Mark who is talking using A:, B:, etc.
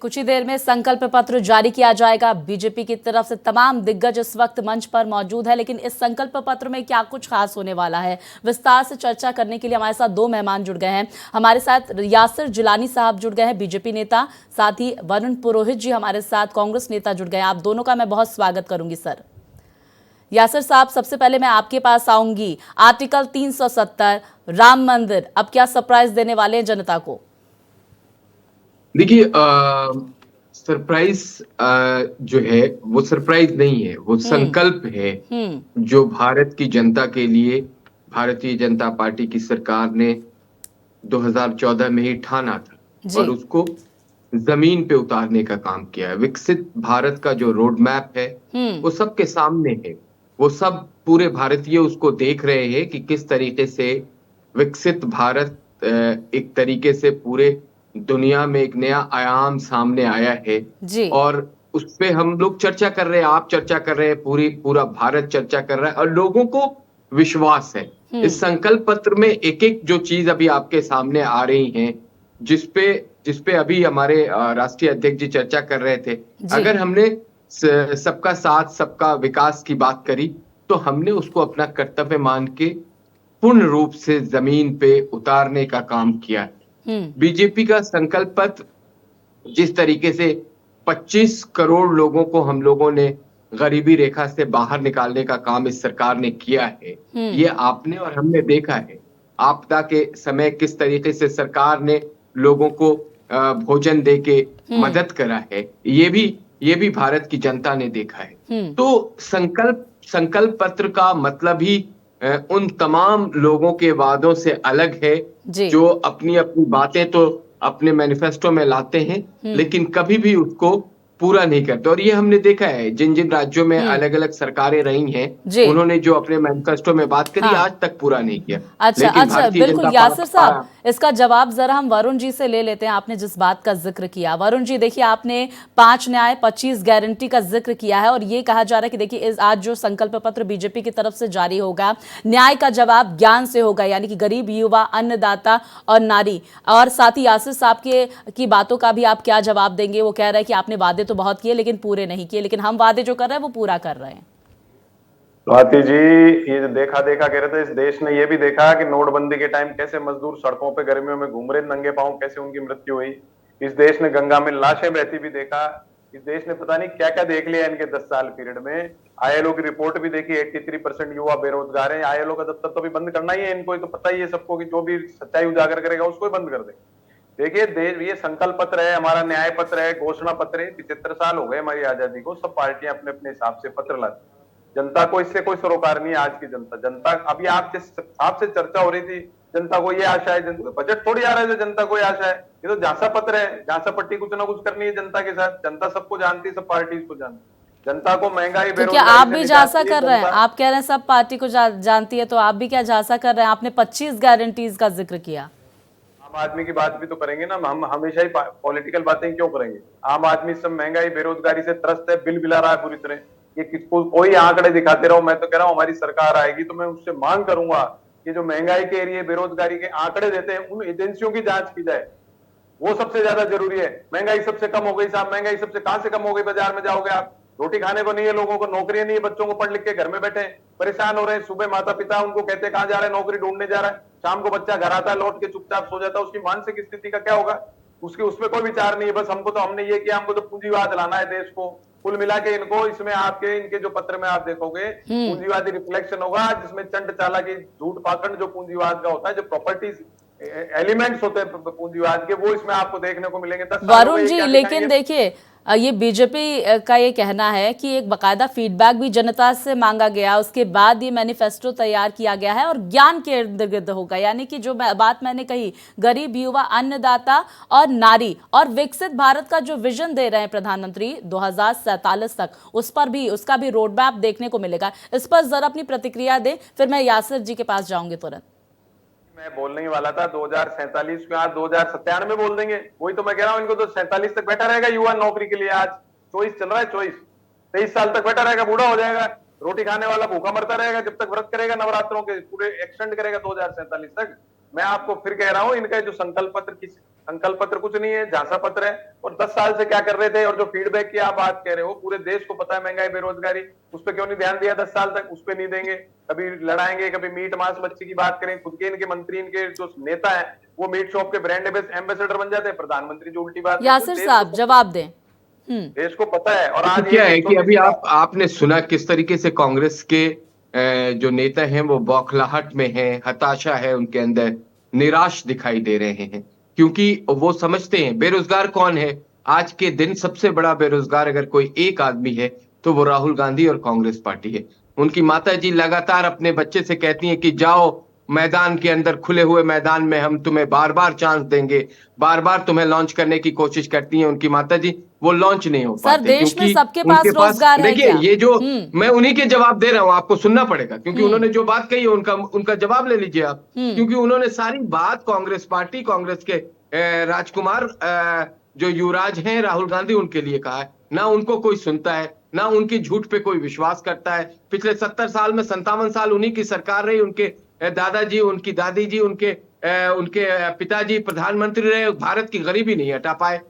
A: कुछ ही देर में संकल्प पत्र जारी किया जाएगा। बीजेपी की तरफ से तमाम दिग्गज इस वक्त मंच पर मौजूद है, लेकिन इस संकल्प पत्र में क्या कुछ खास होने वाला है, विस्तार से चर्चा करने के लिए हमारे साथ दो मेहमान जुड़ गए हैं। हमारे साथ यासिर जिलानी साहब जुड़ गए हैं, बीजेपी नेता, साथ ही वरुण पुरोहित जी हमारे साथ कांग्रेस नेता जुड़ गए हैं। आप दोनों का मैं बहुत स्वागत करूंगी। सर यासिर साहब, सबसे पहले मैं आपके पास आऊंगी। आर्टिकल 370 राम मंदिर अब क्या सरप्राइज देने वाले हैं जनता को?
B: देखिए, सरप्राइज जो है वो सरप्राइज नहीं है, वो संकल्प है जो भारत की जनता के लिए भारतीय जनता पार्टी की सरकार ने 2014 में ही ठाना था और उसको जमीन पे उतारने का काम किया है। विकसित भारत का जो रोड मैप है वो सबके सामने है। वो सब पूरे भारतीय उसको देख रहे हैं कि किस तरीके से विकसित भारत एक तरीके से पूरे दुनिया में एक नया आयाम सामने आया है और उस पे हम लोग चर्चा कर रहे हैं, आप चर्चा कर रहे हैं, पूरा भारत चर्चा कर रहा है और लोगों को विश्वास है। इस संकल्प पत्र में एक एक जो चीज अभी आपके सामने आ रही है, जिसपे अभी हमारे राष्ट्रीय अध्यक्ष जी चर्चा कर रहे थे। अगर हमने सबका साथ सबका विकास की बात करी तो हमने उसको अपना कर्तव्य मान के पूर्ण रूप से जमीन पे उतारने का काम किया है। बीजेपी का संकल्प पत्र जिस तरीके से 25 करोड़ लोगों को हम लोगों ने गरीबी रेखा से बाहर निकालने का काम इस सरकार ने किया है, ये आपने और हमने देखा है। आपदा के समय किस तरीके से सरकार ने लोगों को भोजन देके मदद करा है, ये भी भारत की जनता ने देखा है। तो संकल्प पत्र का मतलब ही उन तमाम लोगों के वादों से अलग है जो अपनी अपनी बातें तो अपने मैनिफेस्टो में लाते हैं लेकिन कभी भी उसको पूरा नहीं करते। और ये हमने देखा है, जिन जिन राज्यों में अलग अलग सरकारें रही हैं, उन्होंने जो अपने मैनिफेस्टो में बात करी आज तक पूरा नहीं किया।
A: अच्छा, बिल्कुल यासिर साहब, इसका जवाब जरा हम वरुण जी से ले लेते हैं। आपने जिस बात का जिक्र किया, वरुण जी देखिए, आपने 5 न्याय 25 गारंटी का जिक्र किया है और ये कहा जा रहा है कि देखिए आज जो संकल्प पत्र बीजेपी की तरफ से जारी होगा, न्याय का जवाब ज्ञान से होगा, यानी कि गरीब, युवा, अन्नदाता और नारी। और साथ ही यासिर साहब की बातों का भी आप क्या जवाब देंगे? वो कह रहे हैं कि आपने वादे तो बहुत किए लेकिन पूरे नहीं किए, लेकिन हम वादे जो कर रहे हैं वो पूरा कर रहे हैं।
C: स्वाति जी, ये देखा कह रहे थे, इस देश ने ये भी देखा कि नोटबंदी के टाइम कैसे मजदूर सड़कों पे गर्मियों में घूम रहे नंगे पांव, कैसे उनकी मृत्यु हुई। इस देश ने गंगा में लाशें बहती भी देखा। इस देश ने पता नहीं क्या क्या देख लिया इनके 10 साल पीरियड में। आईएलओ की रिपोर्ट भी देखी, 83% युवा बेरोजगार है। आईएलओ का दफ्तर तो भी बंद करना ही है इनको, तो पता ही है सबको कि जो भी सच्चाई उजागर करेगा उसको बंद कर दे। देखिए, ये संकल्प पत्र है, हमारा न्याय पत्र है, घोषणा पत्र है। 75 साल हो गए हमारी आजादी को, सब पार्टियां अपने अपने हिसाब से पत्र लाती। जनता को इससे कोई सरोकार नहीं है। आज की जनता अभी आपसे चर्चा हो रही थी, जनता को ये आशा है, बजट थोड़ी आ रहा है, जनता को आशा है। ये तो झांसा पत्र है, झांसा पट्टी कुछ ना कुछ करनी है जनता के साथ। जनता सबको जानती है, सब पार्टी को जानती है। जनता को महंगाई,
A: तो क्या आप भी झांसा कर रहे हैं? आप कह रहे हैं सब पार्टी को जानती है, तो आप भी क्या झांसा कर रहे हैं? आपने 25 गारंटीज का जिक्र किया।
C: आम आदमी की बात भी तो करेंगे ना, हम हमेशा ही पॉलिटिकल बातें क्यों करेंगे? आम आदमी सब महंगाई बेरोजगारी से त्रस्त है, बिल बिला रहा है पूरी तरह। ये किसको कोई आंकड़े दिखाते रहो, मैं तो कह रहा हूँ हमारी सरकार आएगी तो मैं उससे मांग करूंगा कि जो महंगाई के एरिए, बेरोजगारी के आंकड़े देते हैं, उन एजेंसियों की जांच की जाए। वो सबसे ज्यादा जरूरी है। महंगाई सबसे कम हो गई साहब, महंगाई सबसे कहां से कम हो गई? बाजार में जाओगे आप, रोटी खाने को नहीं है लोगों को, नौकरियां नहीं है, बच्चों को पढ़ लिख के घर में बैठे परेशान हो रहे हैं। सुबह माता पिता उनको कहते हैं कहां जा रहे हैं, नौकरी ढूंढने जा रहा है। शाम को बच्चा घर आता है, लौट के चुपचाप सो जाता है। उसकी मानसिक स्थिति का क्या होगा? उसमें कोई विचार नहीं है। बस हमने ये किया, हमको तो पूंजीवाद लाना है देश को। कुल मिला के इनको, इसमें इनके जो पत्र में आप देखोगे, पूंजीवादी रिफ्लेक्शन होगा, जिसमें चंड चालाकी, झूठ पाखंड जो पूंजीवाद का होता है, जो प्रॉपर्टीज एलिमेंट्स होते हैं पूंजीवाद के, वो इसमें आपको देखने को मिलेंगे।
A: वरुण जी, लेकिन देखिए, ये बीजेपी का ये कहना है कि एक बकायदा फीडबैक भी जनता से मांगा गया, उसके बाद ये मैनिफेस्टो तैयार किया गया है और ज्ञान के इर्द गिर्द होगा। यानी कि जो बात मैंने कही, गरीब, युवा, अन्नदाता और नारी, और विकसित भारत का जो विजन दे रहे हैं प्रधानमंत्री 2047 तक, उसका भी रोड मैप देखने को मिलेगा। इस पर जरा अपनी प्रतिक्रिया दें, फिर मैं यासिर जी के पास जाऊंगी तुरंत।
C: मैं बोलने ही वाला था 2047 को, आज 2097 बोल देंगे। वही तो मैं कह रहा हूं, इनको तो 47 तक बैठा रहेगा युवा नौकरी के लिए। आज 24 चल रहा है, 23 साल तक बैठा रहेगा, बूढ़ा हो जाएगा। रोटी खाने वाला भूखा मरता रहेगा जब तक व्रत करेगा नवरात्रों के, पूरे एक्सटेंड करेगा 2047 तक। मैं आपको फिर कह रहा हूँ, इनका जो संकल्प पत्र कुछ नहीं है, झांसा पत्र है। और 10 साल से क्या कर रहे थे, और जो फीडबैक की आप बात कह रहे हो, पूरे देश को पता है महंगाई बेरोजगारी, उस पर क्यों नहीं ध्यान दिया 10 साल तक? उस पर नहीं देंगे, कभी लड़ाएंगे, कभी मीट मांस मच्छी की बात करें। खुद के इनके मंत्री, इनके जो नेता है, वो मीट शॉप के ब्रांड एम्बेसडर बन जाते हैं। प्रधानमंत्री जो उल्टी बात है,
A: यासिर साहब जवाब दें।
C: देश को पता है। और आज
B: क्या
C: ये
B: है कि
C: छोटी
B: अभी
C: सी बात,
B: आपने सुना किस तरीके से कांग्रेस के जो नेता हैं वो बौखलाहट में हैं, हताशा है उनके अंदर, निराश दिखाई दे रहे हैं, क्योंकि वो समझते हैं बेरोजगार कौन है। आज के दिन सबसे बड़ा बेरोजगार अगर कोई एक आदमी है तो वो राहुल गांधी और कांग्रेस पार्टी है। उनकी माता जी लगातार अपने बच्चे से कहती हैं कि जाओ मैदान के अंदर, खुले हुए मैदान में हम तुम्हें बार बार चांस देंगे, बार बार तुम्हें लॉन्च करने की कोशिश करती हैं उनकी माता जी। वो लॉन्च नहीं हो
A: सर
B: पाते
A: देश में
B: क्योंकि
A: सबके पास
B: उनके पास,
A: रोजगार है
B: देखिए
A: क्या?
B: ये जो मैं उन्हीं के जवाब दे रहा हूं, आपको सुनना पड़ेगा क्योंकि
A: हम्म।
B: उन्होंने जो बात कही है उनका उनका जवाब ले लीजिए आप।
A: हम्म।
B: क्योंकि उन्होंने सारी बात कांग्रेस पार्टी, कांग्रेस के राजकुमार जो युवराज हैं राहुल गांधी, उनके लिए कहा है। ना उनको कोई सुनता है, ना उनकी झूठ पे कोई विश्वास करता है। पिछले 70 साल में 57 साल उन्हीं की सरकार रही। उनके दादाजी, उनकी दादी जी, उनके पिताजी प्रधानमंत्री रहे, भारत की गरीबी नहीं हटा पाए।